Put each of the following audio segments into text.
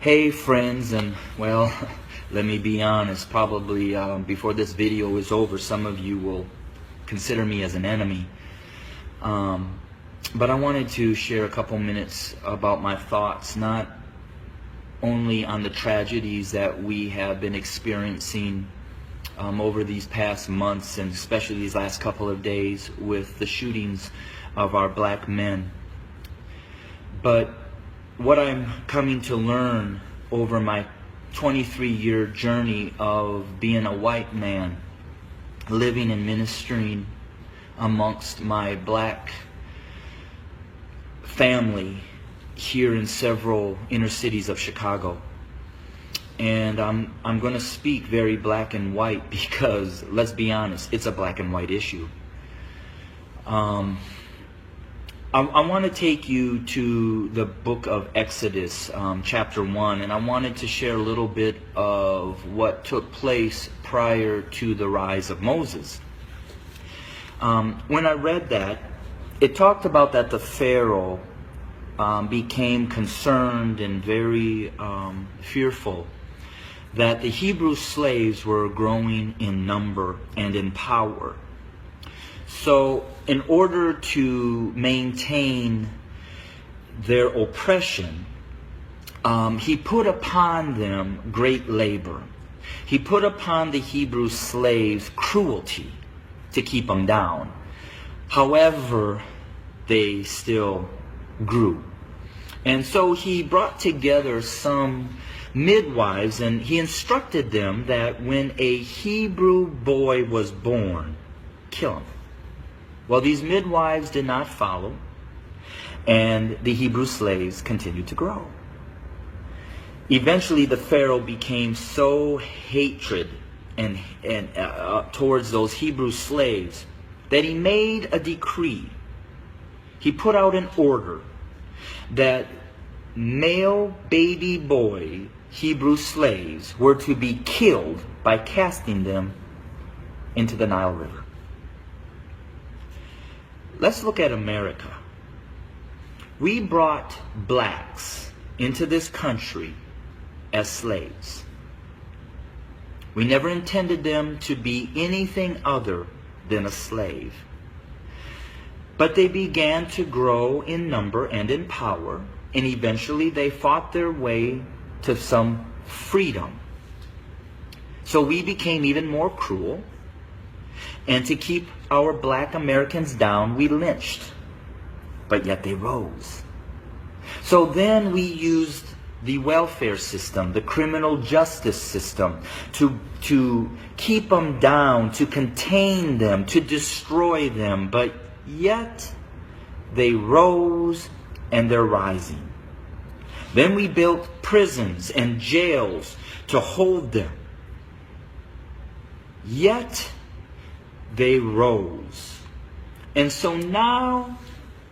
Hey friends, and well, let me be honest, probably before this video is over, some of you will consider me as an enemy. But I wanted to share a couple minutes about my thoughts, not only on the tragedies that we have been experiencing over these past months, and especially these last couple of days with the shootings of our black men, but what I'm coming to learn over my 23-year journey of being a white man, living and ministering amongst my black family here in several inner cities of Chicago. And I'm going to speak very black and white because, let's be honest, it's a black and white issue. I want to take you to the book of Exodus, chapter 1, and I wanted to share a little bit of what took place prior to the rise of Moses. When I read that, it talked about that the Pharaoh became concerned and very fearful that the Hebrew slaves were growing in number and in power. So in order to maintain their oppression, he put upon them great labor. He put upon the Hebrew slaves cruelty to keep them down. However, they still grew. And so he brought together some midwives, and he instructed them that when a Hebrew boy was born, kill him. Well, these midwives did not follow, and the Hebrew slaves continued to grow. Eventually, the Pharaoh became so hatred and towards those Hebrew slaves that he made a decree. He put out an order that male baby boy Hebrew slaves were to be killed by casting them into the Nile River. Let's look at America. We brought blacks into this country as slaves. We never intended them to be anything other than a slave. But they began to grow in number and in power, and eventually they fought their way to some freedom. So we became even more cruel. And to keep our black Americans down, we lynched. But yet they rose. So then we used the welfare system, the criminal justice system, to keep them down, to contain them, to destroy them. But yet they rose, and they're rising. Then we built prisons and jails to hold them. Yet they rose. And so now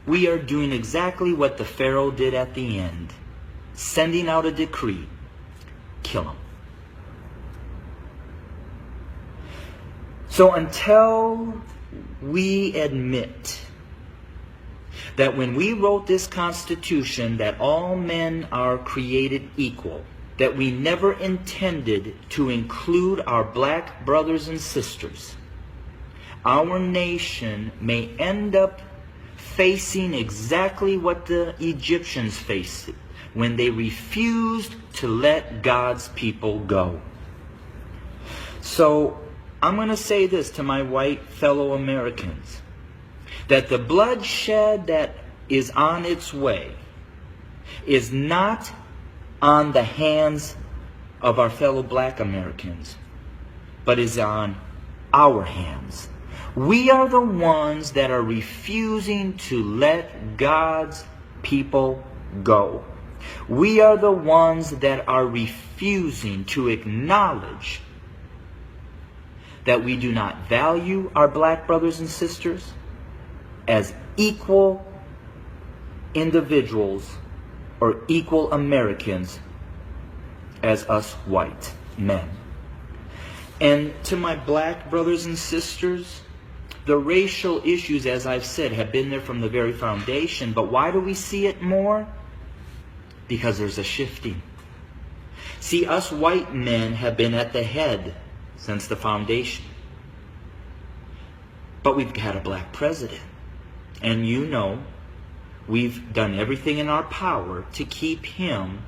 we are doing exactly what the Pharaoh did at the end, sending out a decree: kill them. So until we admit that when we wrote this Constitution that all men are created equal, that we never intended to include our black brothers and sisters, our nation may end up facing exactly what the Egyptians faced when they refused to let God's people go. So I'm going to say this to my white fellow Americans, that the bloodshed that is on its way is not on the hands of our fellow black Americans, but is on our hands. We are the ones that are refusing to let God's people go. We are the ones that are refusing to acknowledge that we do not value our black brothers and sisters as equal individuals or equal Americans as us white men. And to my black brothers and sisters, the racial issues, as I've said, have been there from the very foundation. But why do we see it more? Because there's a shifting. See, us white men have been at the head since the foundation. But we've had a black president. And you know, we've done everything in our power to keep him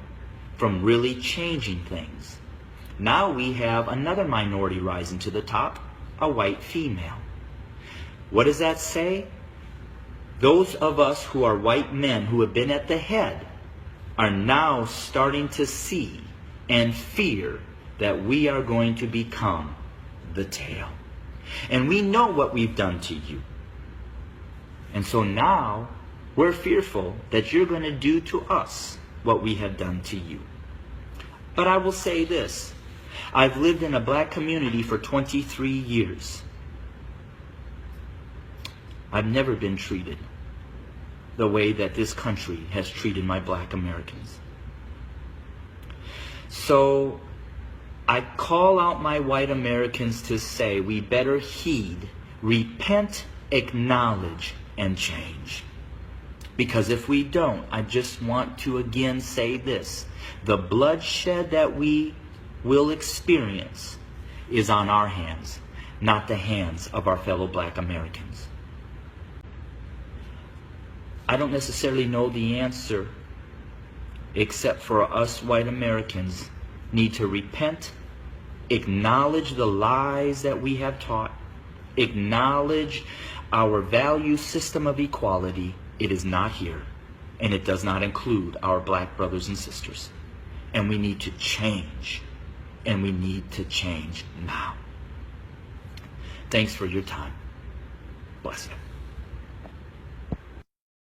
from really changing things. Now we have another minority rising to the top, a white female. What does that say? Those of us who are white men who have been at the head are now starting to see and fear that we are going to become the tail. And we know what we've done to you. And so now we're fearful that you're going to do to us what we have done to you. But I will say this. I've lived in a black community for 23 years. I've never been treated the way that this country has treated my black Americans. So I call out my white Americans to say we better heed, repent, acknowledge, and change. Because if we don't, I just want to again say this. The bloodshed that we will experience is on our hands, not the hands of our fellow black Americans. I don't necessarily know the answer, except for us white Americans need to repent, acknowledge the lies that we have taught, acknowledge our value system of equality. It is not here, and it does not include our black brothers and sisters. And we need to change, and we need to change now. Thanks for your time. Bless you.